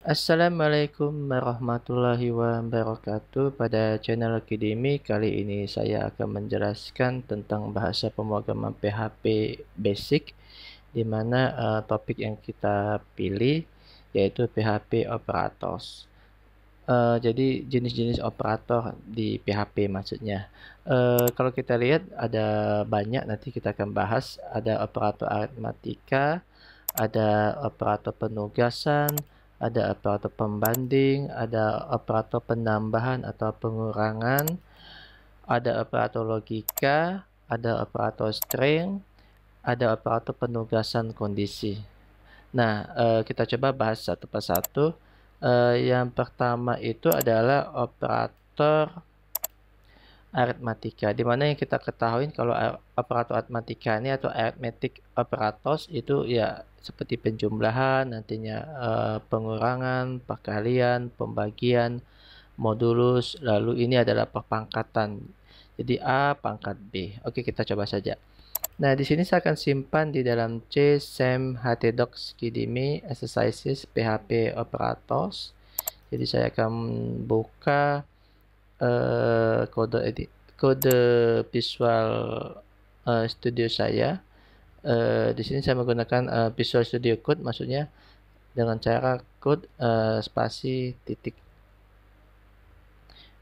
Assalamualaikum warahmatullahi wabarakatuh. Pada channel Akademi kali ini saya akan menjelaskan tentang bahasa pemrograman PHP Basic, di mana topik yang kita pilih yaitu PHP Operators. Jadi jenis-jenis operator di PHP maksudnya. Kalau kita lihat ada banyak, nanti kita akan bahas. Ada operator aritmatika, ada operator penugasan, ada operator pembanding, ada operator penambahan atau pengurangan, ada operator logika, ada operator string, ada operator penugasan kondisi. Nah, kita coba bahas satu persatu. Yang pertama itu adalah operator aritmatika, di mana yang kita ketahui kalau operator aritmatika ini atau arithmetic operators itu ya seperti penjumlahan, nantinya pengurangan, perkalian, pembagian, modulus, lalu ini adalah perpangkatan. Jadi A pangkat B. Oke, kita coba saja. Nah, di sini saya akan simpan di dalam C SEM htdocs kidimi exercises PHP operators. Jadi saya akan buka kode Visual Studio saya. Di sini saya menggunakan Visual Studio Code, maksudnya dengan cara code spasi titik.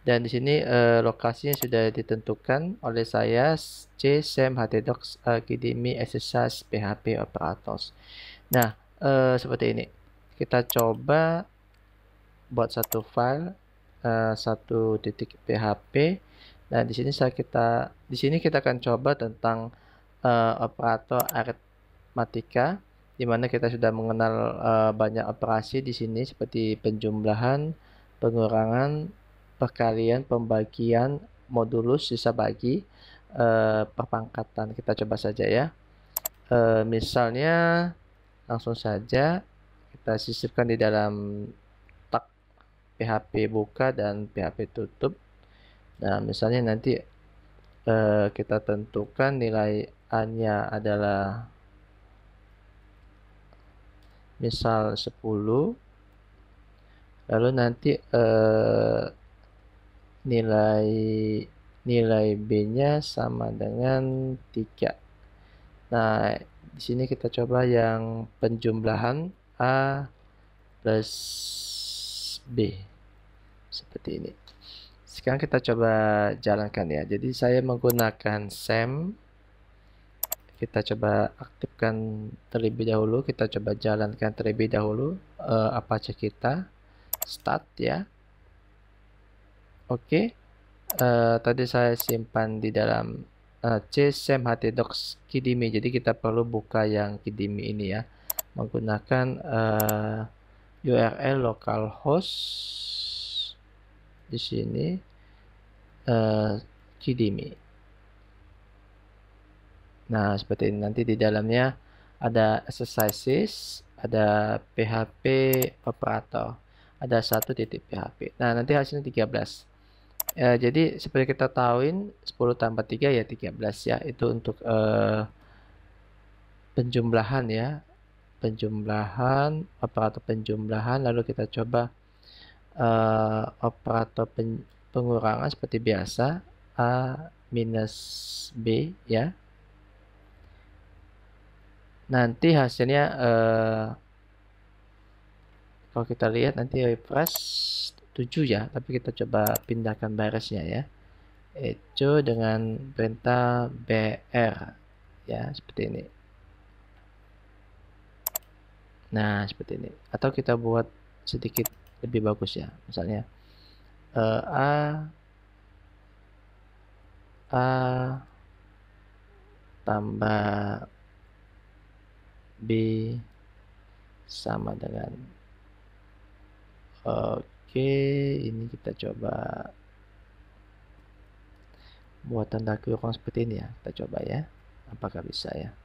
Dan di sini lokasinya sudah ditentukan oleh saya, C SEM htdocs kidimi exercise PHP operators. Nah, seperti ini. Kita coba buat satu file satu titik PHP. Nah, di sini kita akan coba tentang operator aritmatika, di mana kita sudah mengenal banyak operasi di sini seperti penjumlahan, pengurangan, perkalian, pembagian, modulus, sisa bagi, perpangkatan. Kita coba saja ya. Misalnya langsung saja kita sisipkan di dalam tag PHP buka dan PHP tutup. Nah, misalnya nanti kita tentukan nilai A-nya adalah misal 10, lalu nanti nilai B-nya sama dengan 3. Nah, di sini kita coba yang penjumlahan A plus B seperti ini. Sekarang kita coba jalankan ya. Jadi saya menggunakan SEM. Kita coba aktifkan terlebih dahulu. Kita coba jalankan terlebih dahulu Apache kita. Start ya. Oke. Tadi saya simpan di dalam C SEM htdocs kidimi. Jadi kita perlu buka yang kidimi ini ya. Menggunakan URL localhost di sini kidimi. Nah, seperti ini. Nanti di dalamnya ada exercises, ada PHP operator, ada satu titik PHP. Nah, nanti hasilnya 13. Jadi seperti kita tahuin 10 tambah 3 ya 13 ya. Itu untuk penjumlahan ya. Penjumlahan, operator penjumlahan. Lalu kita coba operator pengurangan seperti biasa. A minus B ya. Nanti hasilnya kalau kita lihat nanti refresh 7 ya, tapi kita coba pindahkan barisnya ya. Echo dengan perintah BR ya, seperti ini. Nah, seperti ini. Atau kita buat sedikit lebih bagus ya. Misalnya A tambah B sama dengan oke, ini kita coba buat tanda kurung seperti ini ya. Kita coba ya, apakah bisa ya.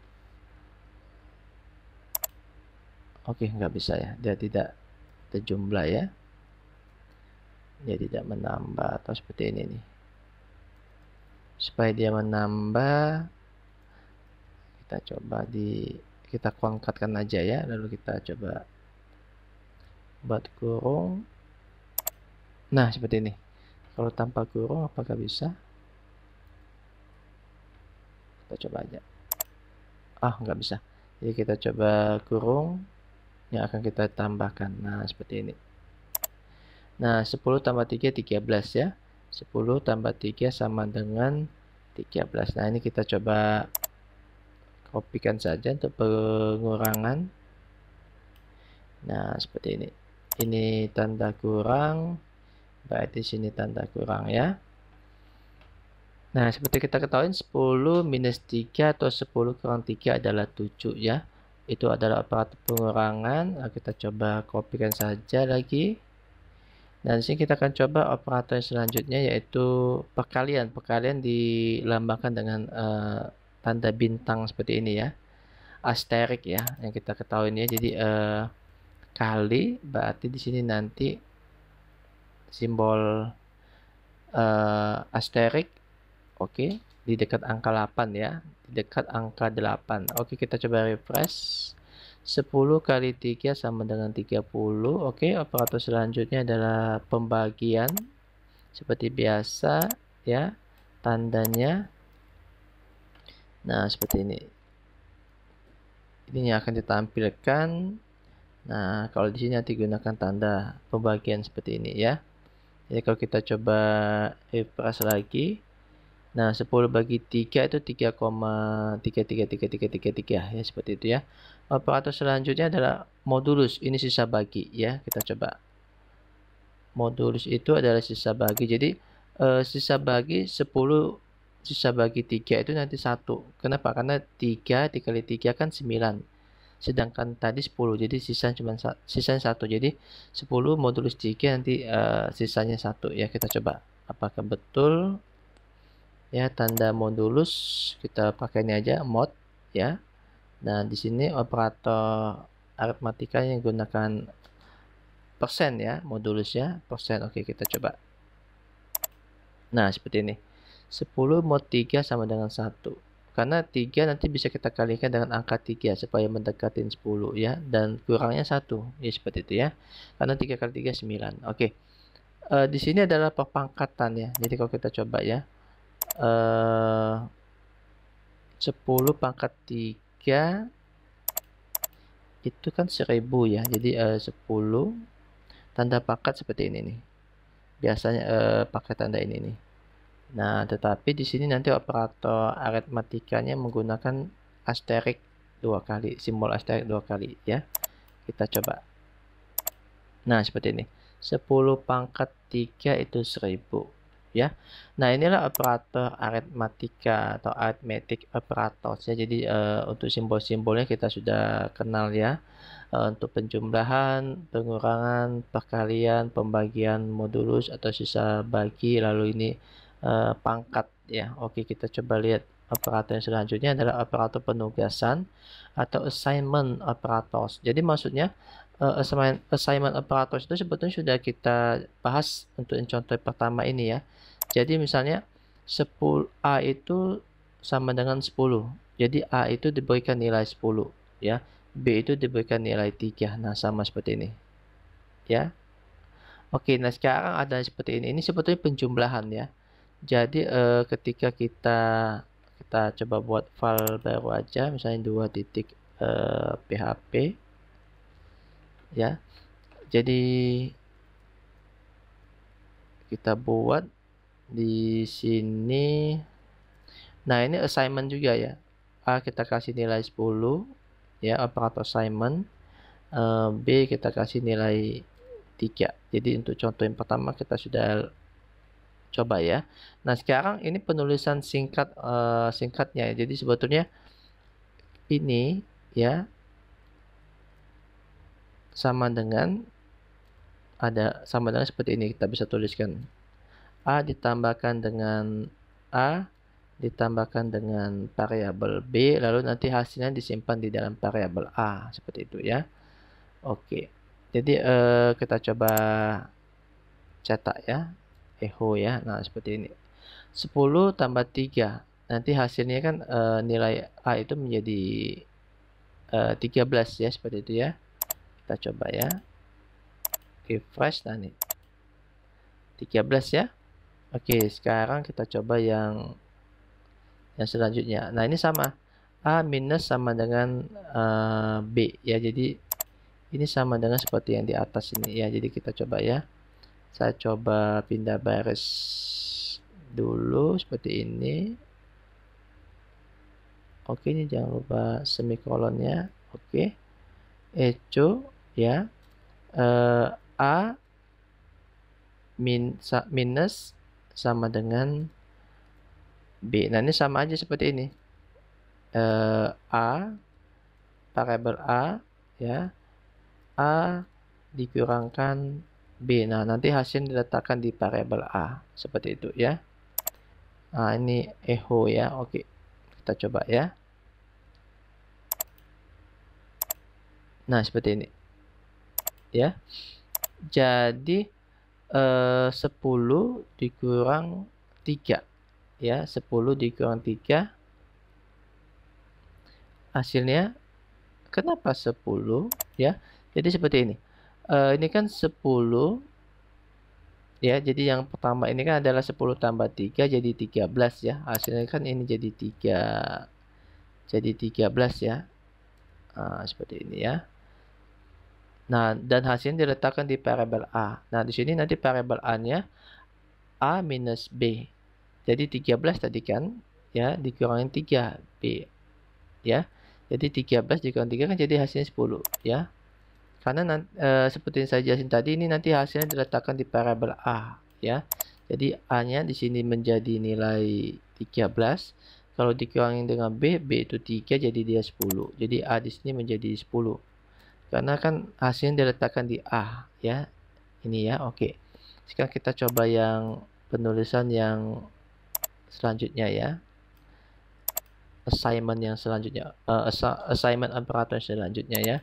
Oke, nggak bisa ya, dia tidak terjumlah ya, dia tidak menambah atau seperti ini nih. Supaya dia menambah, kita coba kita kuangkatkan aja ya, lalu kita coba buat kurung. Nah, seperti ini. Kalau tanpa kurung apakah bisa? Kita coba aja. Nggak bisa. Jadi kita coba kurung yang akan kita tambahkan. Nah, seperti ini. Nah, 10 tambah 3, 13 ya. 10 tambah 3 sama dengan 13. Nah, ini kita coba kopikan saja untuk pengurangan. Nah, seperti ini. Ini tanda kurang, berarti sini tanda kurang ya. Nah, seperti kita ketahui 10 minus 3 atau 10 kurang 3 adalah 7 ya. Itu adalah operator pengurangan. Nah, kita coba kopikan saja lagi. Dan di sini kita akan coba operator selanjutnya yaitu perkalian. Perkalian dilambangkan dengan tanda bintang seperti ini ya. Asterik ya yang kita ketahui ini ya. Jadi kali berarti di sini nanti simbol asterik, oke, di dekat angka 8 ya, di dekat angka 8. Oke, kita coba refresh. 10 kali 3 sama dengan 30. Oke, operator selanjutnya adalah pembagian seperti biasa ya, tandanya. Nah, seperti ini. Ini yang akan ditampilkan. Nah, kalau di sini nanti gunakan tanda pembagian seperti ini ya. Jadi kalau kita coba refresh lagi. Nah, 10 bagi 3 itu 3,33333 ya, seperti itu ya. Operator selanjutnya adalah modulus. Ini sisa bagi ya. Kita coba. Modulus itu adalah sisa bagi. Jadi sisa bagi 10, sisa bagi 3 itu nanti 1. Kenapa? Karena 3 dikali 3 kan 9. Sedangkan tadi 10. Jadi sisanya 1. Jadi 10 modulus 3 nanti sisanya 1 ya. Kita coba apakah betul ya tanda modulus. Kita pakai ini aja mod ya. Nah, di sini operator aritmatika yang gunakan persen ya, modulus ya, persen. Oke, kita coba. Nah, seperti ini. 10 mod 3 sama dengan 1. Karena 3 nanti bisa kita kalikan dengan angka 3 supaya mendekatin 10 ya. Dan kurangnya 1. Ya, seperti itu ya. Karena 3 kali 3, 9. Oke. Di sini adalah perpangkatan ya. Jadi kalau kita coba ya. 10 pangkat 3 itu kan 1000 ya. Jadi 10 tanda pangkat seperti ini nih. Biasanya pakai tanda ini nih. Nah, tetapi di sini nanti operator aritmatikanya menggunakan asterik 2 kali, simbol asterik 2 kali ya. Kita coba. Nah, seperti ini. 10 pangkat 3 itu 1000 ya. Nah, inilah operator aritmatika atau arithmetic operators ya. Jadi untuk simbol-simbolnya kita sudah kenal ya. Untuk penjumlahan, pengurangan, perkalian, pembagian modulus atau sisa bagi, lalu ini pangkat ya. Oke, kita coba lihat operator yang selanjutnya adalah operator penugasan atau assignment operators. Jadi maksudnya assignment operators itu sebetulnya sudah kita bahas untuk yang contoh pertama ini ya. Jadi misalnya 10 A itu sama dengan 10. Jadi A itu diberikan nilai 10 ya. B itu diberikan nilai 3. Nah, sama seperti ini. Ya. Oke, nah sekarang ada seperti ini. Ini sebetulnya penjumlahan ya. Jadi ketika kita coba buat file baru aja, misalnya 2 titik PHP ya. Jadi kita buat di sini. Nah, ini assignment juga ya. A kita kasih nilai 10 ya, operator assignment. B kita kasih nilai 3. Jadi untuk contoh yang pertama kita sudah coba ya. Nah, sekarang ini penulisan singkatnya ya. Jadi sebetulnya ini ya sama dengan seperti ini. Kita bisa tuliskan A ditambahkan dengan A ditambahkan dengan variabel B, lalu nanti hasilnya disimpan di dalam variabel A, seperti itu ya. Oke, jadi kita coba cetak ya, echo ya. Nah, seperti ini. 10 tambah 3, nanti hasilnya kan nilai A itu menjadi 13 ya, seperti itu ya. Kita coba ya. refresh. Nah nih 13 ya. Oke, sekarang kita coba yang selanjutnya. Nah ini sama, A minus sama dengan B ya. Jadi ini sama dengan seperti yang di atas ini ya. Jadi kita coba ya. Saya coba pindah baris dulu seperti ini. Oke, ini jangan lupa semikolonnya. Oke, echo ya. A minus sama dengan B. Nah ini sama aja seperti ini. A variabel A ya, A dikurangkan B. Nah nanti hasil diletakkan di variabel A seperti itu ya. Nah ini echo ya. Oke, kita coba ya. Nah seperti ini ya. Jadi 10 dikurang 3 ya, 10 dikurang 3 hasilnya kenapa 10 ya. Jadi seperti ini. Ini kan 10 ya. Jadi yang pertama ini kan adalah 10 tambah 3 jadi 13 ya. Hasilnya kan ini jadi 13 ya. Seperti ini ya. Nah, dan hasilnya diletakkan di variabel A. Nah, di sini nanti variabel A-nya A minus B. Jadi 13 tadi kan ya, dikurangin 3 B ya. Jadi 13 dikurang 3 kan jadi hasilnya 10 ya. Karena seperti yang saya jelasin tadi, ini nanti hasilnya diletakkan di variabel A ya. Jadi A-nya di sini menjadi nilai 13. Kalau dikurangin dengan B, B itu 3 jadi dia 10. Jadi A di sini menjadi 10. Karena kan hasilnya diletakkan di A ya. Ini ya, oke. Sekarang kita coba yang penulisan yang selanjutnya ya. Assignment yang selanjutnya, assignment operator selanjutnya ya.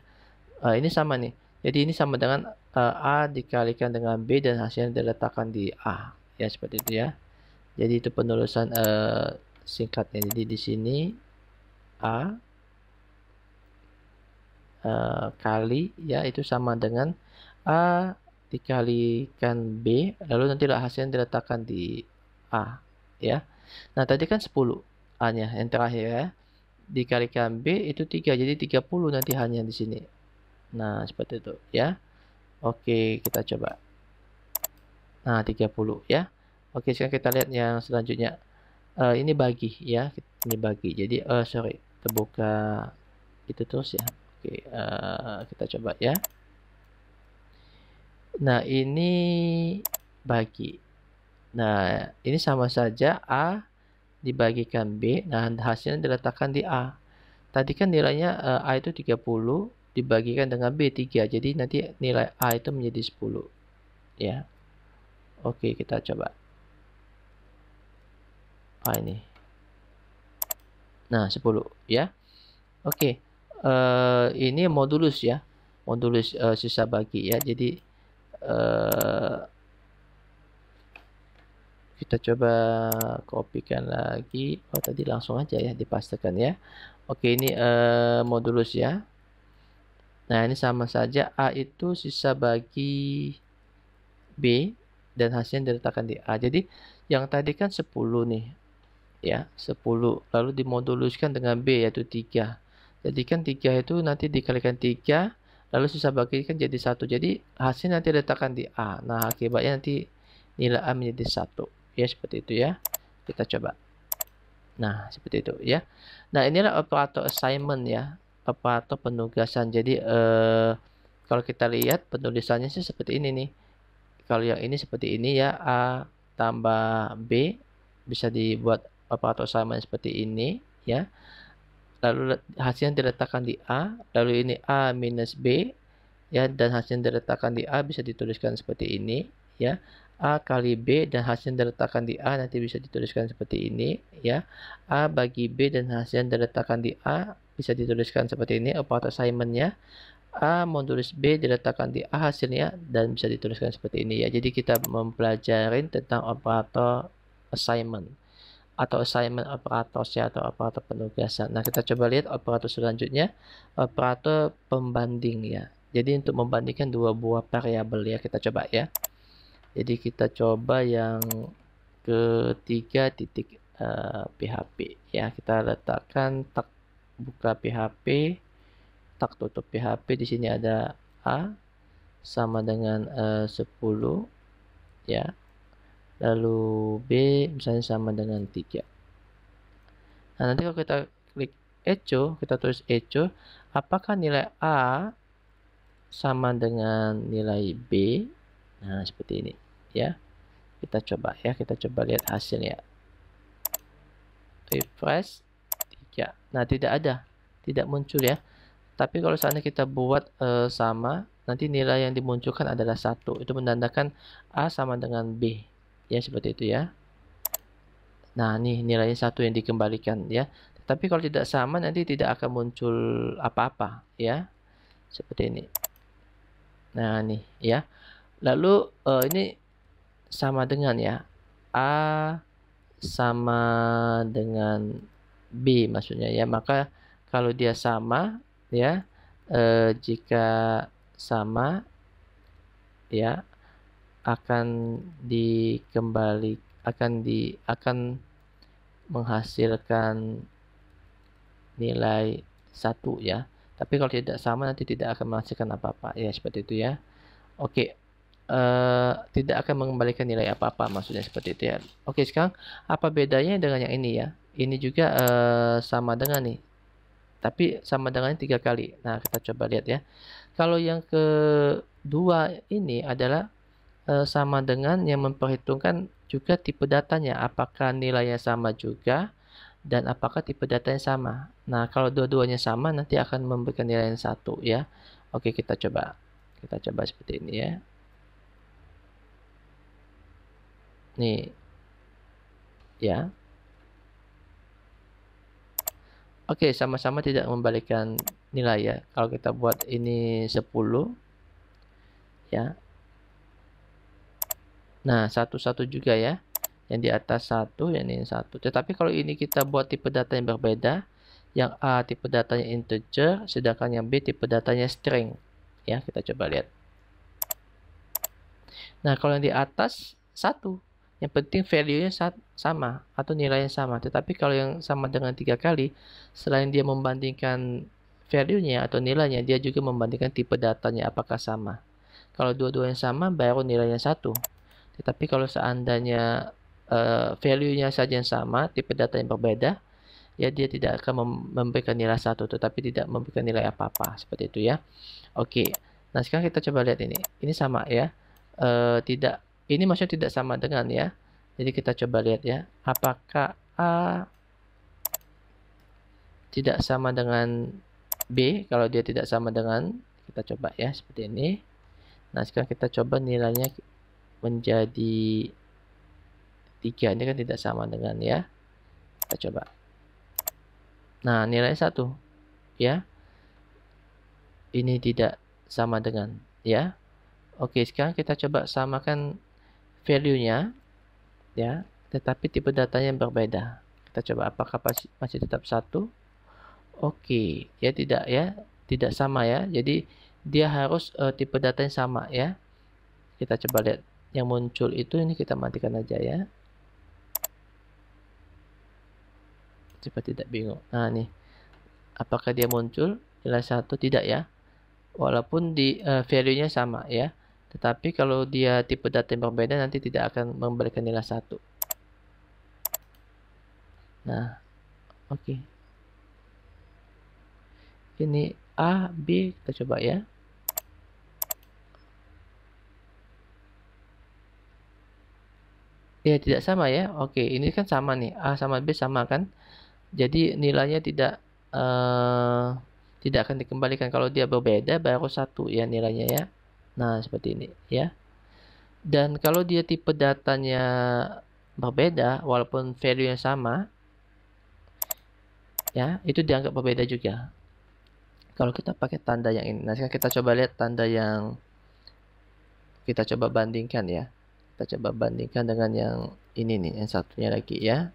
Ini sama nih. Jadi ini sama dengan A dikalikan dengan B dan hasilnya diletakkan di A ya, seperti itu ya. Jadi itu penulisan singkatnya. Jadi di sini A kali ya itu sama dengan A dikalikan B, lalu nanti hasilnya diletakkan di A ya. Nah tadi kan 10 A nya yang terakhir ya, dikalikan B itu 3 jadi 30 nanti hanya di sini. Nah seperti itu ya. Oke, kita coba. Nah 30 ya. Oke, sekarang kita lihat yang selanjutnya. Ini bagi ya, ini bagi. Jadi sorry, terbuka itu terus ya. Oke, kita coba ya. Nah ini bagi. Nah ini sama saja A dibagikan B. Nah hasilnya diletakkan di A. Tadi kan nilainya A itu 30 dibagikan dengan B 3. Jadi nanti nilai A itu menjadi 10 ya. Oke, kita coba. Ini. Nah 10 ya. Oke, ini modulus ya. Modulus sisa bagi ya. Jadi kita coba kopikan lagi. Oh tadi langsung aja ya dipastekan ya. Oke, ini modulus ya. Nah ini sama saja, A itu sisa bagi B dan hasilnya diletakkan di A. Jadi yang tadi kan 10 nih ya, 10 lalu dimoduluskan dengan B yaitu 3. Jadi kan 3 itu nanti dikalikan 3 lalu sisa bagi kan jadi 1. Jadi hasil nanti diletakkan di A. Nah akibatnya nanti nilai A menjadi 1 ya, seperti itu ya. Kita coba. Nah seperti itu ya. Nah inilah operator assignment ya, operator penugasan. Jadi kalau kita lihat penulisannya sih seperti ini nih. Kalau yang ini seperti ini ya, A tambah B bisa dibuat operator assignment seperti ini ya. Lalu hasilnya diletakkan di A, lalu ini A minus B ya, dan hasilnya diletakkan di A bisa dituliskan seperti ini ya. A kali B dan hasilnya diletakkan di A nanti bisa dituliskan seperti ini ya. A bagi B dan hasilnya diletakkan di A bisa dituliskan seperti ini operator assignment-nya. A modulus B diletakkan di A hasilnya dan bisa dituliskan seperti ini ya. Jadi kita mempelajari tentang operator assignment atau assignment operator ya, atau operator penugasan. Nah kita coba lihat operator selanjutnya, operator pembanding ya. Jadi untuk membandingkan dua buah variabel ya, kita coba ya. Jadi kita coba yang ketiga titik PHP ya. Kita letakkan tak buka PHP, tak tutup PHP. Di sini ada A sama dengan 10 ya. Lalu B misalnya sama dengan 3. Nah, nanti kalau kita klik echo, kita tulis echo, apakah nilai A sama dengan nilai B? Nah, seperti ini ya. Kita coba ya, kita coba lihat hasilnya. Refresh 3. Nah, tidak ada, tidak muncul ya. Tapi kalau seandainya kita buat sama, nanti nilai yang dimunculkan adalah 1. Itu menandakan A sama dengan B. Ya, seperti itu ya. Nah, nih nilainya 1 yang dikembalikan ya. Tapi kalau tidak sama nanti tidak akan muncul apa-apa ya. Seperti ini. Nah, nih ya. Lalu ini sama dengan ya. A sama dengan B maksudnya ya. Maka kalau dia sama ya, jika sama ya akan dikembali akan menghasilkan nilai 1 ya. Tapi kalau tidak sama nanti tidak akan menghasilkan apa-apa ya, seperti itu ya. Oke, tidak akan mengembalikan nilai apa-apa maksudnya seperti itu ya. Oke, sekarang apa bedanya dengan yang ini ya? Ini juga sama dengan nih, tapi sama dengan 3 kali. Nah, kita coba lihat ya. Kalau yang kedua ini adalah sama dengan yang memperhitungkan juga tipe datanya, apakah nilainya sama juga dan apakah tipe datanya sama. Nah, kalau dua-duanya sama nanti akan memberikan nilai yang 1 ya. Oke, kita coba. Kita coba seperti ini ya. Nih. Ya. Oke, sama-sama tidak membalikan nilai ya. Kalau kita buat ini 10 ya. Nah, satu-satu juga ya. Yang di atas 1, yang ini 1. Tetapi kalau ini kita buat tipe data yang berbeda, yang A tipe datanya integer, sedangkan yang B tipe datanya string. Ya, kita coba lihat. Nah, kalau yang di atas 1, yang penting value-nya sama atau nilainya sama. Tetapi kalau yang sama dengan 3 kali, selain dia membandingkan value-nya atau nilainya, dia juga membandingkan tipe datanya apakah sama. Kalau dua-duanya sama, baru nilainya 1. Tetapi kalau seandainya value-nya saja yang sama, tipe data yang berbeda, ya dia tidak akan memberikan nilai 1, tetapi tidak memberikan nilai apa-apa. Seperti itu ya. Oke. Nah, sekarang kita coba lihat ini. Ini sama ya. Tidak, ini maksudnya tidak sama dengan ya. Jadi kita coba lihat ya. Apakah A tidak sama dengan B? Kalau dia tidak sama dengan, kita coba ya seperti ini. Nah, sekarang kita coba nilainya menjadi 3. Ini kan tidak sama dengan ya. Kita coba. Nah, nilainya 1 ya. Ini tidak sama dengan ya. Oke, sekarang kita coba samakan value-nya ya, tetapi tipe datanya yang berbeda. Kita coba apakah masih tetap 1? Oke, ya tidak ya, tidak sama ya. Jadi dia harus tipe data yang sama ya. Kita coba lihat yang muncul itu, ini kita matikan aja ya. Supaya tidak bingung. Nah, nih. Apakah dia muncul nilai 1? Tidak ya. Walaupun di value-nya sama ya. Tetapi kalau dia tipe data yang berbeda nanti tidak akan memberikan nilai 1. Nah, oke. Ini A, B, kita coba ya. Ya, tidak sama ya. Oke, ini kan sama nih. A sama B sama kan. Jadi nilainya tidak akan dikembalikan. Kalau dia berbeda baru 1 ya nilainya ya. Nah, seperti ini ya. Dan kalau dia tipe datanya berbeda walaupun value-nya sama ya, itu dianggap berbeda juga. Kalau kita pakai tanda yang ini. Nah, sekarang kita coba lihat tanda yang kita coba bandingkan ya. Kita coba bandingkan dengan yang ini nih, yang satunya lagi ya.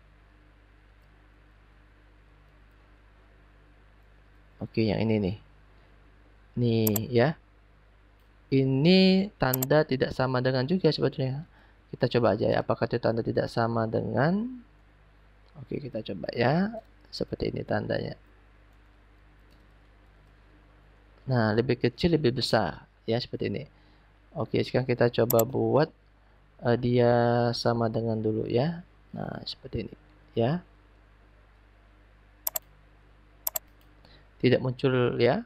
Oke, yang ini nih. Nih ya. ini tanda tidak sama dengan juga sebetulnya. Kita coba aja ya, apakah itu tanda tidak sama dengan. Oke, kita coba ya. Seperti ini tandanya. Nah, lebih kecil, lebih besar. Ya, seperti ini. Oke, sekarang kita coba buat dia sama dengan dulu ya. Nah, seperti ini. Ya. Tidak muncul ya.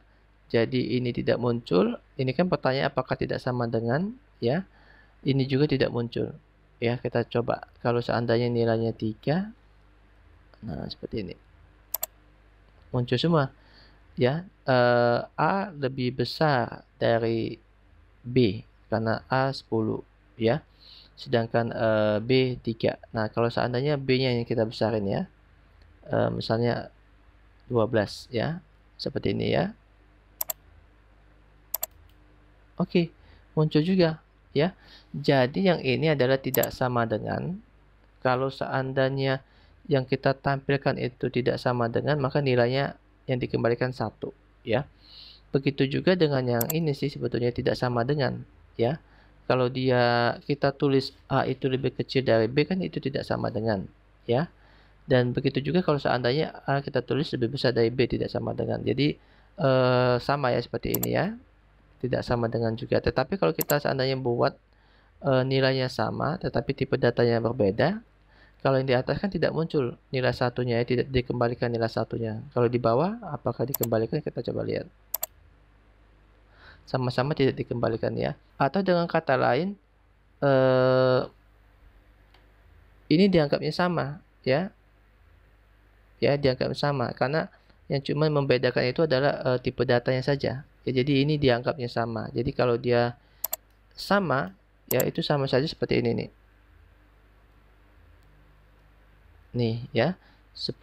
Jadi ini tidak muncul. Ini kan pertanyaan apakah tidak sama dengan ya. Ini juga tidak muncul. Ya, kita coba. Kalau seandainya nilainya 3. Nah, seperti ini. Muncul semua. Ya, A lebih besar dari B karena A 10 ya. Sedangkan B 3. Nah, kalau seandainya B-nya yang kita besarin ya. Misalnya 12 ya. Seperti ini ya. Oke, muncul juga ya. Jadi yang ini adalah tidak sama dengan, kalau seandainya yang kita tampilkan itu tidak sama dengan, maka nilainya yang dikembalikan 1 ya. Begitu juga dengan yang ini sih sebetulnya tidak sama dengan ya. Kalau kita tulis A itu lebih kecil dari B kan itu tidak sama dengan ya. Dan begitu juga kalau seandainya A kita tulis lebih besar dari B tidak sama dengan. Jadi sama ya seperti ini ya. Tidak sama dengan juga. Tetapi kalau kita seandainya buat nilainya sama tetapi tipe datanya berbeda, kalau yang di atas kan tidak muncul nilai satunya ya, tidak dikembalikan nilai satunya. Kalau di bawah apakah dikembalikan, kita coba lihat. Sama-sama tidak dikembalikan ya. Atau dengan kata lain ini dianggapnya sama ya. Ya, dianggapnya sama karena yang cuma membedakan itu adalah tipe datanya saja. Ya, jadi ini dianggapnya sama. Jadi kalau dia sama ya itu sama saja seperti ini nih. Nih ya. 10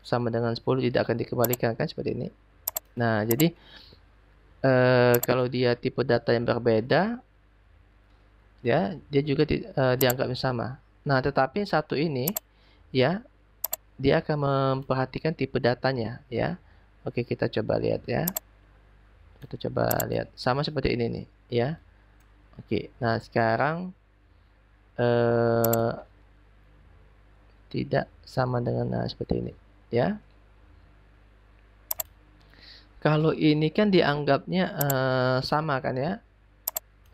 sama dengan 10 tidak akan dikembalikan kan seperti ini. Nah, jadi kalau dia tipe data yang berbeda ya, dia juga dianggapnya sama. Nah, tetapi satu ini ya, dia akan memperhatikan tipe datanya ya. Oke, kita coba lihat ya. Kita coba lihat sama seperti ini nih ya. Oke, nah sekarang tidak sama dengan seperti ini ya. Kalau ini kan dianggapnya sama kan ya,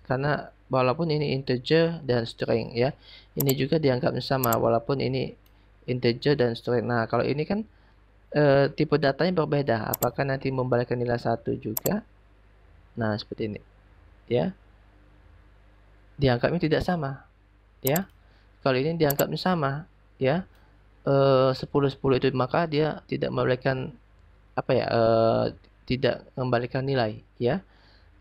karena walaupun ini integer dan string ya, ini juga dianggapnya sama walaupun ini integer dan string. Nah, kalau ini kan tipe datanya berbeda, apakah nanti membalikkan nilai 1 juga? Nah, seperti ini ya, dianggapnya tidak sama ya. Kalau ini dianggapnya sama ya, 10 itu, maka dia tidak memberikan apa ya, tidak memberikan nilai ya.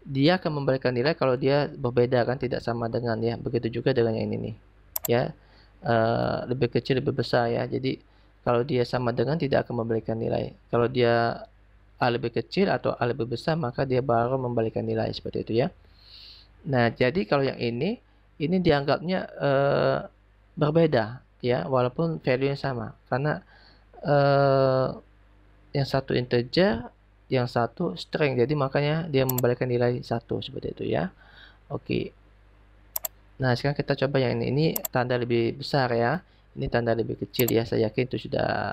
Dia akan memberikan nilai kalau dia berbeda kan, tidak sama dengan ya. Begitu juga dengan yang ini nih ya, lebih kecil lebih besar ya. Jadi kalau dia sama dengan tidak akan memberikan nilai. Kalau dia A lebih kecil atau A lebih besar, maka dia baru memberikan nilai seperti itu ya. Nah, jadi kalau yang ini dianggapnya berbeda ya, walaupun value-nya sama karena yang satu integer, yang satu string, jadi makanya dia memberikan nilai 1 seperti itu ya. Oke, nah sekarang kita coba yang ini tanda lebih besar ya, ini tanda lebih kecil ya, saya yakin itu sudah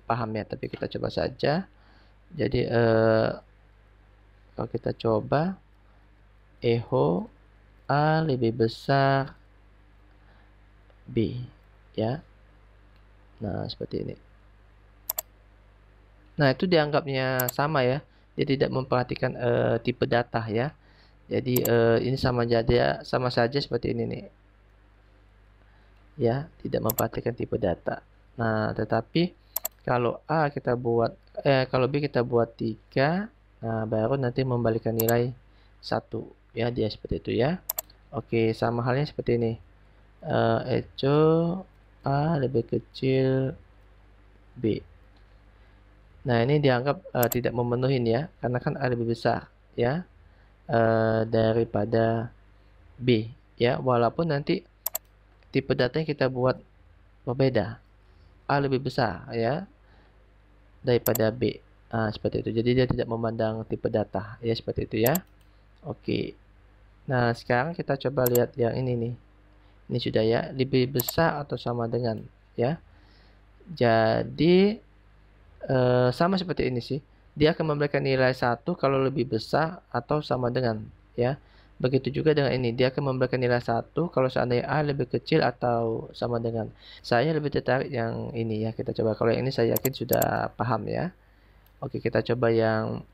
paham ya, tapi kita coba saja. Jadi kalau kita coba echo A lebih besar B ya. Nah, seperti ini. Nah, itu dianggapnya sama ya. Dia tidak memperhatikan tipe data ya. Jadi ini sama saja seperti ini nih. Ya, tidak memperhatikan tipe data. Nah, tetapi kalau kalau B kita buat 3, nah baru nanti membalikan nilai 1 ya, dia seperti itu ya. Oke, sama halnya seperti ini. Echo A lebih kecil B. Nah, ini dianggap tidak memenuhi ya, karena kan A lebih besar ya daripada B ya, walaupun nanti tipe datanya kita buat berbeda. A lebih besar ya daripada B. Seperti itu. Jadi dia tidak memandang tipe data ya, seperti itu ya. Oke. Nah, sekarang kita coba lihat yang ini nih. Ini sudah ya, lebih besar atau sama dengan ya. Jadi sama seperti ini sih. Dia akan memberikan nilai 1 kalau lebih besar atau sama dengan ya. Begitu juga dengan ini, dia akan memberikan nilai 1 kalau seandainya A lebih kecil atau sama dengan. Saya lebih tertarik yang ini ya, kita coba. Kalau yang ini saya yakin sudah paham ya. Oke, kita coba yang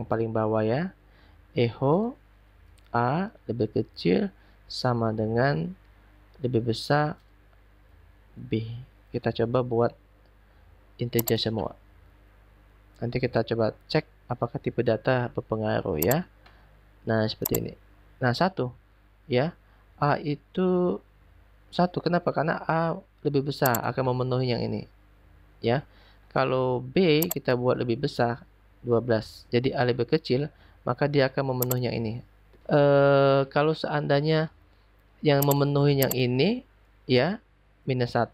paling bawah ya. Echo A lebih kecil sama dengan lebih besar B. Kita coba buat integer semua. Nanti kita coba cek apakah tipe data berpengaruh ya. Nah, seperti ini. Nah, 1 ya. A itu 1. Kenapa? Karena A lebih besar akan memenuhi yang ini ya. Kalau B kita buat lebih besar 12. Jadi A lebih kecil, maka dia akan memenuhi yang ini. Kalau seandainya yang memenuhi yang ini ya minus 1,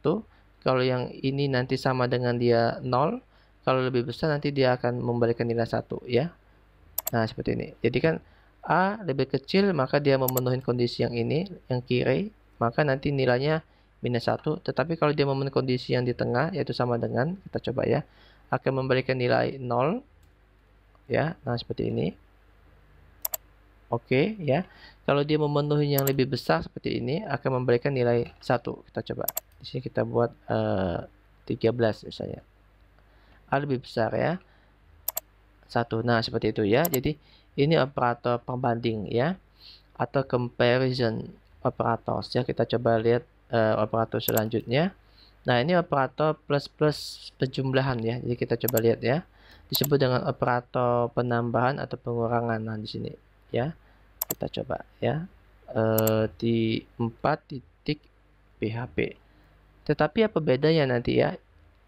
kalau yang ini nanti sama dengan dia 0, kalau lebih besar nanti dia akan memberikan nilai 1 ya. Nah, seperti ini. Jadi kan A lebih kecil maka dia memenuhi kondisi yang ini, yang kiri, maka nanti nilainya minus 1. Tetapi kalau dia memenuhi kondisi yang di tengah, yaitu sama dengan, kita coba ya, akan memberikan nilai 0 ya. Nah, seperti ini. Oke ya. Kalau dia memenuhi yang lebih besar seperti ini akan memberikan nilai 1. Kita coba. Di sini kita buat 13 misalnya. A lebih besar ya. 1. Nah, seperti itu ya. Jadi ini operator perbanding ya, atau comparison operators ya. Kita coba lihat operator selanjutnya. Nah, ini operator plus plus penjumlahan ya. Jadi kita coba lihat ya. Disebut dengan operator penambahan atau pengurangan. Nah, di sini ya. Kita coba ya. Di 4 titik PHP. Tetapi apa bedanya nanti ya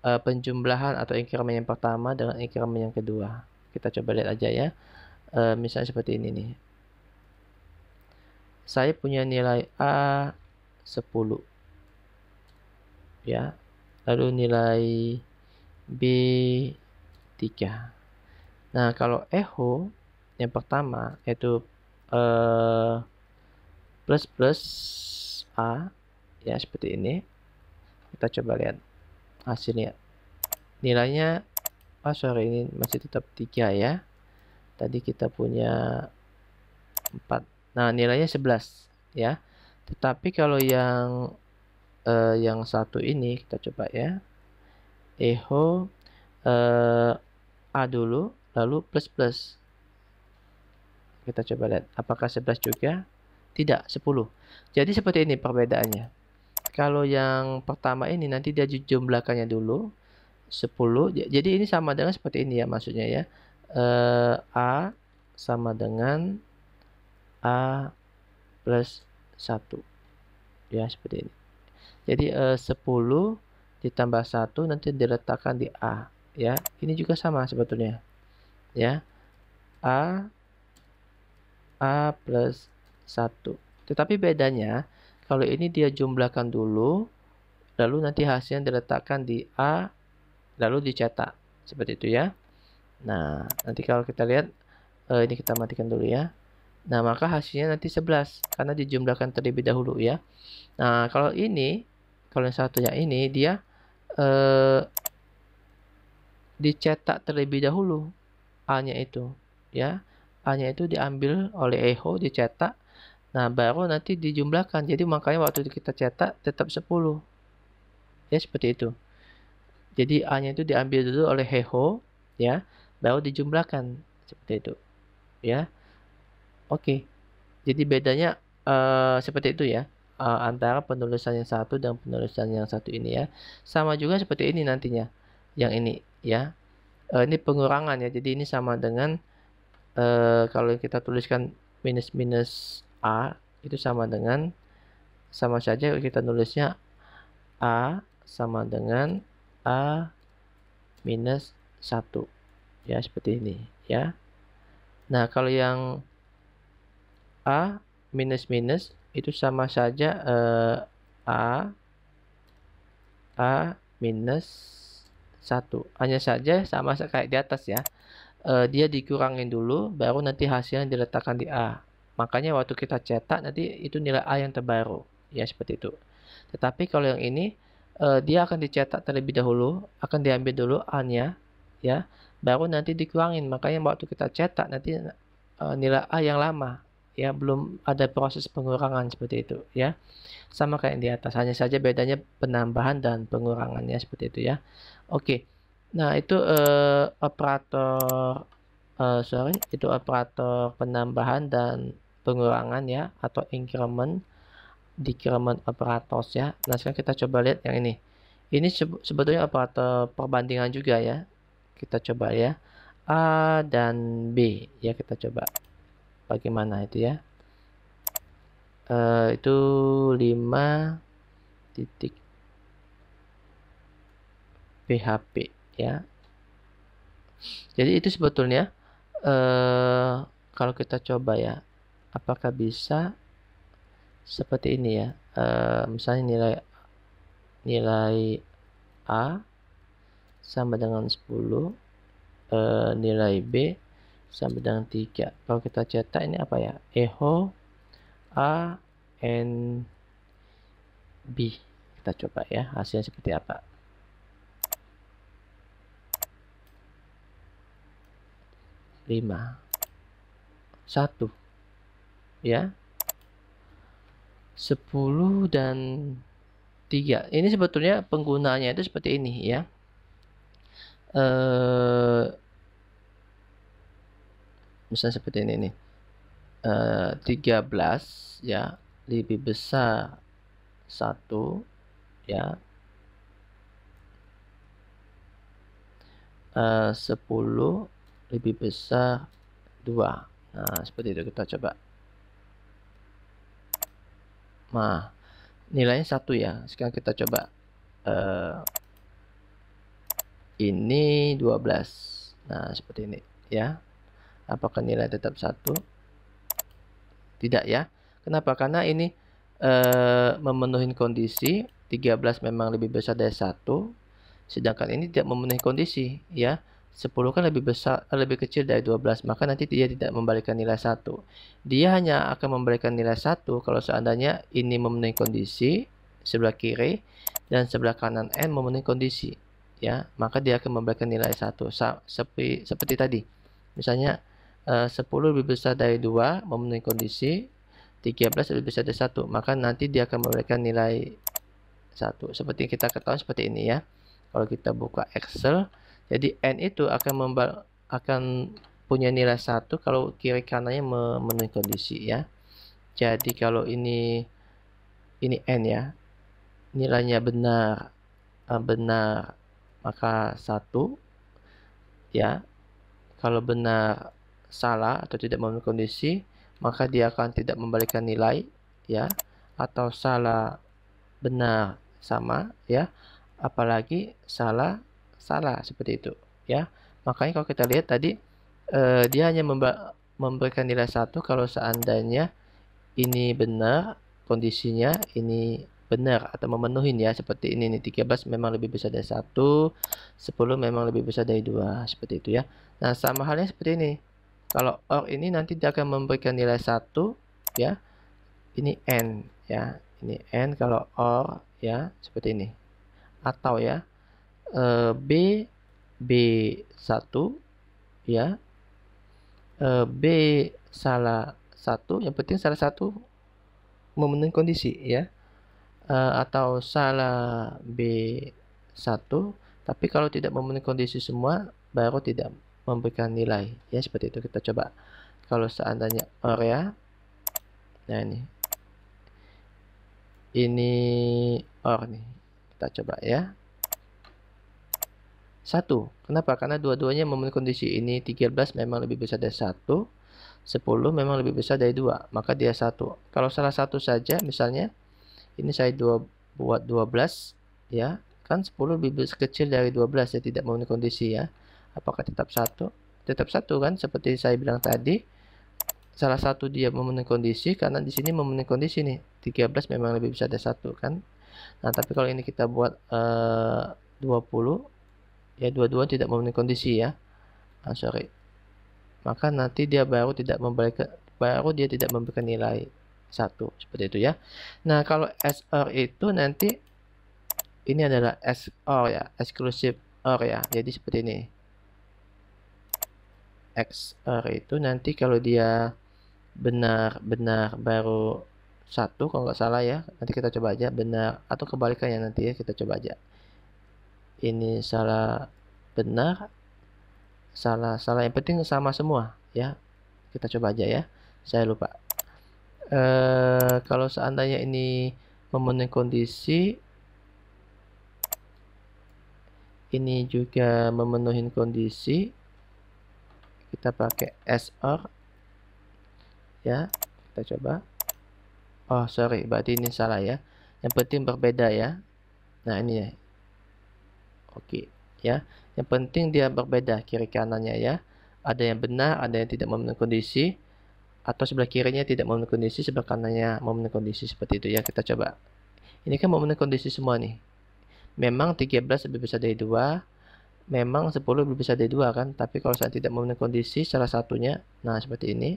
penjumlahan atau increment yang pertama dengan increment yang kedua? Kita coba lihat aja ya. Misalnya seperti ini nih. Saya punya nilai A 10 ya. Lalu nilai B 3. Nah, kalau echo yang pertama yaitu plus plus A ya, seperti ini. Kita coba lihat hasilnya. Nilainya sorry, ini masih tetap 3 ya. Tadi kita punya 4. Nah, nilainya 11 ya. Tetapi kalau yang satu ini kita coba ya. Echo A dulu lalu plus plus. Kita coba lihat apakah 11 juga? Tidak, 10. Jadi seperti ini perbedaannya. Kalau yang pertama ini nanti dia jumlahkannya dulu 10. Jadi ini sama dengan seperti ini ya maksudnya ya. A sama dengan A plus 1 ya, seperti ini. Jadi 10 ditambah 1 nanti diletakkan di A ya. Ini juga sama sebetulnya ya. A plus 1. Tetapi bedanya kalau ini dia jumlahkan dulu lalu nanti hasilnya diletakkan di A lalu dicetak seperti itu ya. Nah, nanti kalau kita lihat ini kita matikan dulu ya. Nah, maka hasilnya nanti 11 karena dijumlahkan terlebih dahulu ya. Nah, kalau yang satunya ini dia dicetak terlebih dahulu A-nya itu ya. A-nya itu diambil oleh echo, dicetak. Nah, baru nanti dijumlahkan. Jadi makanya waktu kita cetak tetap 10. Ya, seperti itu. Jadi A-nya itu diambil dulu oleh echo ya, baru dijumlahkan seperti itu. Ya. Oke. Jadi bedanya seperti itu ya. Antara penulisan yang satu dan penulisan yang satu ini ya. Sama juga seperti ini nantinya. Yang ini ya. Ini pengurangan ya. Jadi ini sama dengan kalau kita tuliskan minus minus A itu sama saja kita nulisnya A sama dengan A minus 1 ya, seperti ini ya. Nah, kalau yang A minus minus itu sama saja A minus 1. Hanya saja sama kayak di atas ya. Dia dikurangin dulu baru nanti hasilnya diletakkan di A Makanya waktu kita cetak nanti itu nilai A yang terbaru, ya seperti itu. Tetapi kalau yang ini dia akan dicetak terlebih dahulu, akan diambil dulu A-nya, ya, baru nanti dikurangin. Makanya waktu kita cetak nanti nilai A yang lama, ya, belum ada proses pengurangan seperti itu, ya. Sama kayak yang di atas, hanya saja bedanya penambahan dan pengurangannya seperti itu ya. Oke. Nah, itu operator itu operator penambahan dan pengurangan ya, atau increment, decrement operators ya. Nah, sekarang kita coba lihat yang ini. Ini sebetulnya operator perbandingan juga ya. Kita coba ya. A dan B ya, kita coba bagaimana itu ya. Itu 5 titik PHP ya. Jadi itu sebetulnya kalau kita coba ya, apakah bisa seperti ini ya. Misalnya nilai A sama dengan 10, nilai B sama dengan 3. Kalau kita cetak ini apa ya? Echo A and B. Kita coba ya hasilnya seperti apa. Lima, 1 ya, 10 dan 3. Ini sebetulnya penggunaannya itu seperti ini ya. Misalnya seperti ini nih. 13 ya lebih besar 1 ya. 10 lebih besar 2. Nah, seperti itu kita coba. Nah, nilainya 1 ya. Sekarang kita coba ini 12. Nah, seperti ini ya. Apakah nilai tetap 1? Tidak ya. Kenapa? Karena ini memenuhi kondisi 13 memang lebih besar dari 1, sedangkan ini tidak memenuhi kondisi ya. 10 kan lebih besar, lebih kecil dari 12, maka nanti dia tidak memberikan nilai 1. Dia hanya akan memberikan nilai 1 kalau seandainya ini memenuhi kondisi sebelah kiri dan sebelah kanan N memenuhi kondisi ya, maka dia akan memberikan nilai 1 seperti tadi. Misalnya 10 lebih besar dari 2 memenuhi kondisi, 13 lebih besar dari 1, maka nanti dia akan memberikan nilai 1. Seperti kita ketahui seperti ini ya. Kalau kita buka Excel, jadi N itu akan punya nilai 1 kalau kiri kanannya memenuhi kondisi ya. Jadi kalau ini N ya, nilainya benar, maka 1 ya. Kalau benar salah atau tidak memenuhi kondisi, maka dia akan tidak memberikan nilai ya, atau salah benar sama ya, apalagi salah seperti itu ya. Makanya kalau kita lihat tadi dia hanya memberikan nilai 1 kalau seandainya ini benar kondisinya, ini benar atau memenuhi ya, seperti ini nih, 13 memang lebih besar dari 1, 10 memang lebih besar dari 2, seperti itu ya. Nah, sama halnya seperti ini. Kalau OR ini nanti dia akan memberikan nilai 1 ya. Ini N ya. Ini N kalau OR ya, seperti ini. Atau ya B 1 ya. B salah 1, yang penting salah 1 memenuhi kondisi ya. Atau salah B 1, tapi kalau tidak memenuhi kondisi semua baru tidak memberikan nilai ya, seperti itu. Kita coba kalau seandainya OR ya. Nah, ini OR nih, kita coba ya. 1. Kenapa? Karena dua-duanya memenuhi kondisi. Ini 13 memang lebih besar dari 1, 10 memang lebih besar dari 2, maka dia 1. Kalau salah satu saja, misalnya ini saya buat 12 ya, kan 10 lebih kecil dari 12 ya, tidak memenuhi kondisi ya. Apakah tetap 1? Tetap 1 kan, seperti saya bilang tadi. Salah satu dia memenuhi kondisi karena di sini memenuhi kondisi nih, 13 memang lebih besar dari 1 kan. Nah, tapi kalau ini kita buat 20 ya, dua-dua tidak memenuhi kondisi ya. Sorry. Maka nanti dia baru tidak memberikan baru dia tidak memberikan nilai 1 seperti itu ya. Nah, kalau XOR itu nanti ini adalah XOR ya, exclusive OR ya. Jadi seperti ini. XOR itu nanti kalau dia benar-benar baru 1 kalau nggak salah ya. Nanti kita coba aja benar atau kebalikannya nanti ya, kita coba aja. Ini salah, benar, salah, salah, yang penting sama semua ya. Kita coba aja ya. Saya lupa. Kalau seandainya ini memenuhi kondisi, ini juga memenuhi kondisi, kita pakai XOR ya. Kita coba. Oh sorry, berarti ini salah ya. Yang penting berbeda ya. Nah ini ya. Oke ya. Yang penting dia berbeda kiri kanannya ya. Ada yang benar, ada yang tidak memenuhi kondisi, atau sebelah kirinya tidak memenuhi kondisi, sebelah kanannya memenuhi kondisi, seperti itu ya. Kita coba. Ini kan memenuhi kondisi semua nih. Memang 13 lebih besar dari 2, memang 10 lebih besar dari 2 kan, tapi kalau saya tidak memenuhi kondisi salah satunya, nah seperti ini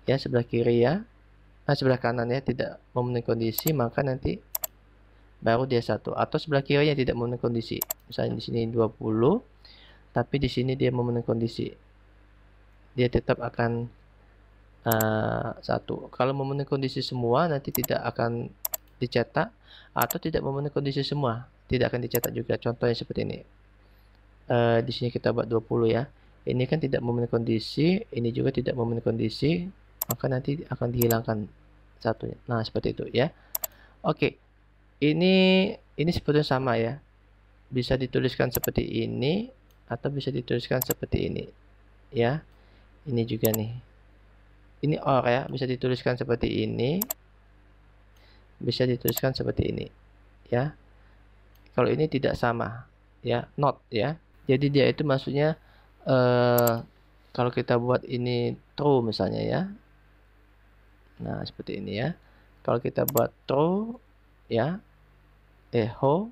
ya, sebelah kiri ya, nah sebelah kanan ya tidak memenuhi kondisi, maka nanti baru dia 1. Atau sebelah kirinya tidak memenuhi kondisi, misalnya di sini 20, tapi di sini dia memenuhi kondisi, dia tetap akan 1. Kalau memenuhi kondisi semua nanti tidak akan dicetak, atau tidak memenuhi kondisi semua tidak akan dicetak juga. Contohnya seperti ini. Di sini kita buat 20 ya. Ini kan tidak memenuhi kondisi, ini juga tidak memenuhi kondisi, maka nanti akan dihilangkan satunya. Nah, seperti itu ya. Oke. Ini sebetulnya sama ya. Bisa dituliskan seperti ini atau bisa dituliskan seperti ini. Ya. Ini juga nih. Ini OR ya, bisa dituliskan seperti ini. Bisa dituliskan seperti ini. Ya. Kalau ini tidak sama ya, not ya. Jadi dia itu maksudnya kalau kita buat ini true misalnya ya. Nah, seperti ini ya. Kalau kita buat true ya, echo,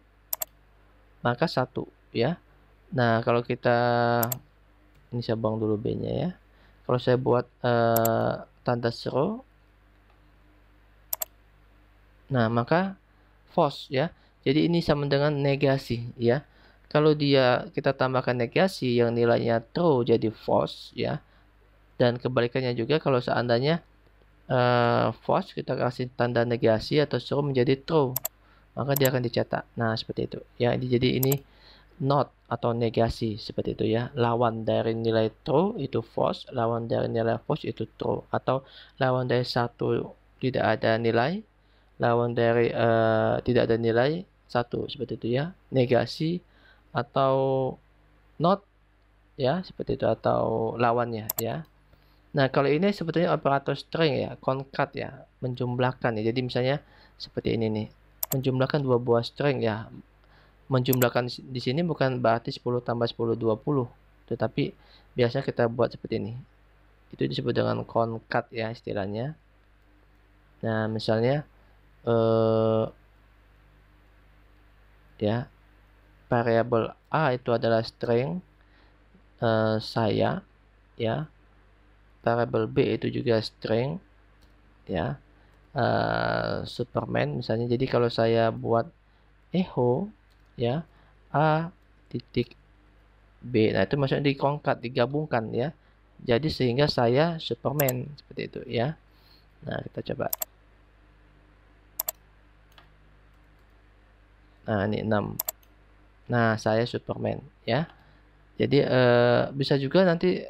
maka 1 ya. Nah, kalau kita, ini saya buang dulu B-nya ya. Kalau saya buat tanda seru, nah maka false ya. Jadi ini sama dengan negasi ya. Kalau kita tambahkan negasi yang nilainya true jadi false ya. Dan kebalikannya juga, kalau seandainya false kita kasih tanda negasi atau true menjadi true, maka dia akan dicetak. Nah, seperti itu ya. Jadi ini not atau negasi, seperti itu ya. Lawan dari nilai true itu false, lawan dari nilai false itu true, atau lawan dari 1 tidak ada nilai, lawan dari tidak ada nilai 1, seperti itu ya. Negasi atau not ya, seperti itu, atau lawannya ya. Nah, kalau ini sebetulnya operator string ya, concat ya, menjumlahkan ya. Jadi misalnya seperti ini nih, menjumlahkan dua buah string ya. Menjumlahkan di sini bukan berarti 10 tambah 10 20, tetapi biasa kita buat seperti ini. Itu disebut dengan concat ya istilahnya. Nah, misalnya ya, variabel A itu adalah string saya ya. Variabel B itu juga string ya. Superman misalnya. Jadi kalau saya buat echo ya, A titik B, nah itu maksudnya dikongkat, digabungkan ya. Jadi sehingga saya Superman, seperti itu ya. Nah, kita coba. Nah, ini 6. Nah, saya Superman ya. Jadi bisa juga nanti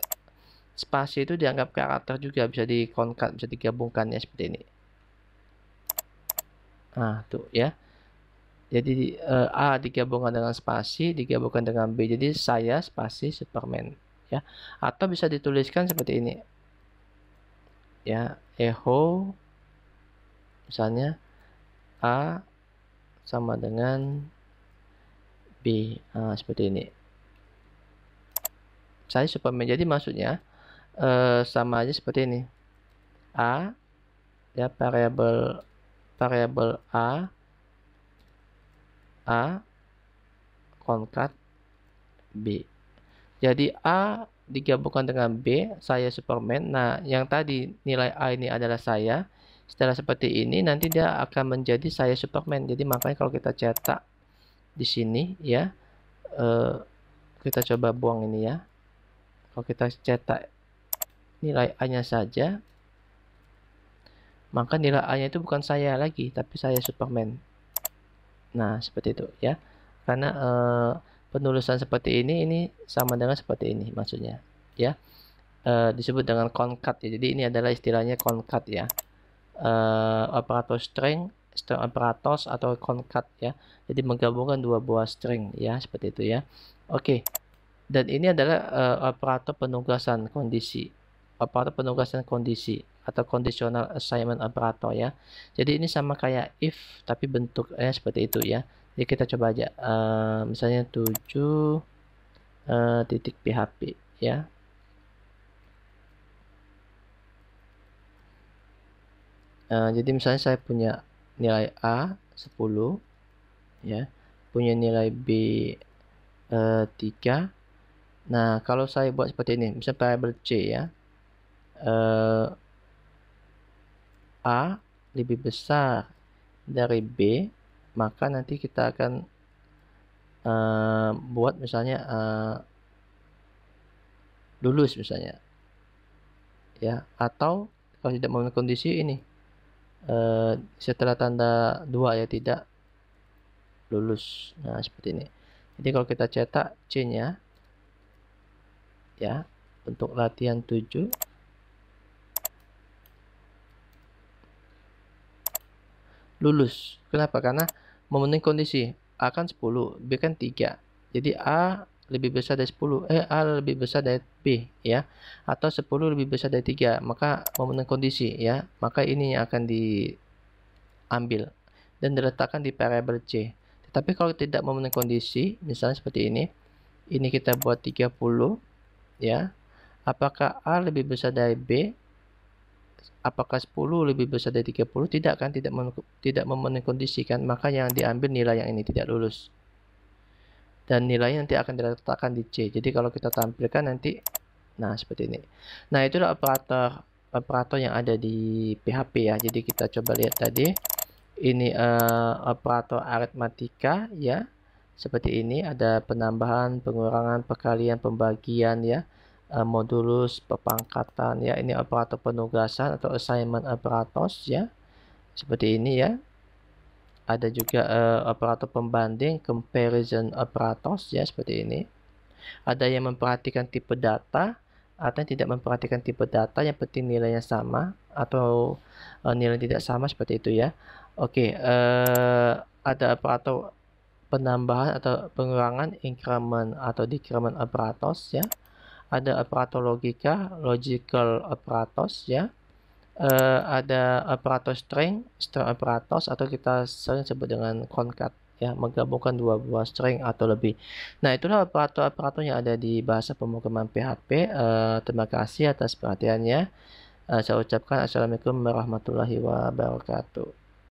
spasi itu dianggap karakter juga, bisa dikongkat, bisa digabungkan ya, seperti ini. Nah, tuh ya. Jadi A digabungkan dengan spasi, digabungkan dengan B. Jadi saya spasi Superman ya. Atau bisa dituliskan seperti ini. Ya, echo misalnya A sama dengan B. Nah, seperti ini. Saya Superman. Jadi maksudnya sama aja seperti ini. A ya, variabel A concat B. Jadi A digabungkan dengan B, saya Superman. Nah, yang tadi nilai A ini adalah saya. Setelah seperti ini, nanti dia akan menjadi saya Superman. Jadi makanya kalau kita cetak di sini ya, kita coba buang ini ya. Kalau kita cetak nilai A-nya saja, maka nilai A-nya itu bukan saya lagi, tapi saya Superman. Nah, seperti itu ya. Karena penulisan seperti ini sama dengan seperti ini maksudnya ya. Disebut dengan concat ya. Jadi ini adalah istilahnya concat ya. Operator string operators atau concat ya. Jadi menggabungkan dua buah string ya, seperti itu ya. Oke. Dan ini adalah operator penugasan kondisi. Operator penugasan kondisi atau conditional assignment operator ya. Jadi ini sama kayak if tapi bentuknya seperti itu ya. Jadi kita coba aja misalnya 7 titik PHP ya. Jadi misalnya saya punya nilai A 10 ya, punya nilai B 3. Nah, kalau saya buat seperti ini, misalnya variabel C ya, A lebih besar dari B, maka nanti kita akan buat misalnya lulus misalnya ya, atau kalau tidak memenuhi kondisi ini setelah tanda 2 ya, tidak lulus. Nah, seperti ini. Jadi kalau kita cetak C-nya ya, untuk latihan 7 lulus. Kenapa? Karena memenuhi kondisi. A kan 10, B kan 3. Jadi A lebih besar dari 10, A lebih besar dari B ya. Atau 10 lebih besar dari 3, maka memenuhi kondisi ya. Maka ini yang akan diambil dan diletakkan di variabel C. Tetapi kalau tidak memenuhi kondisi, misalnya seperti ini kita buat 30 ya. Apakah A lebih besar dari B? Apakah 10 lebih besar dari 30? Tidak kan, tidak memenuhi kondisi kan, maka yang diambil nilai yang ini tidak lulus. Dan nilainya nanti akan diletakkan di C. Jadi kalau kita tampilkan nanti, nah seperti ini. Nah, itulah operator yang ada di PHP ya. Jadi kita coba lihat tadi. Ini operator aritmatika ya. Seperti ini, ada penambahan, pengurangan, perkalian, pembagian ya. Modulus, pepangkatan ya. Ini operator penugasan atau assignment operators ya. Seperti ini ya. Ada juga operator pembanding, comparison operators ya, seperti ini. Ada yang memperhatikan tipe data, atau yang tidak memperhatikan tipe data, yang penting nilainya sama atau nilai tidak sama, seperti itu ya. Oke, ada operator penambahan atau pengurangan, increment atau decrement operators ya. Ada operator logika, logical operators ya. Ada operator string operators, atau kita sering sebut dengan concat ya, menggabungkan dua buah string atau lebih. Nah, itulah operator-operator yang ada di bahasa pemrograman PHP. Terima kasih atas perhatiannya. Saya ucapkan assalamualaikum warahmatullahi wabarakatuh.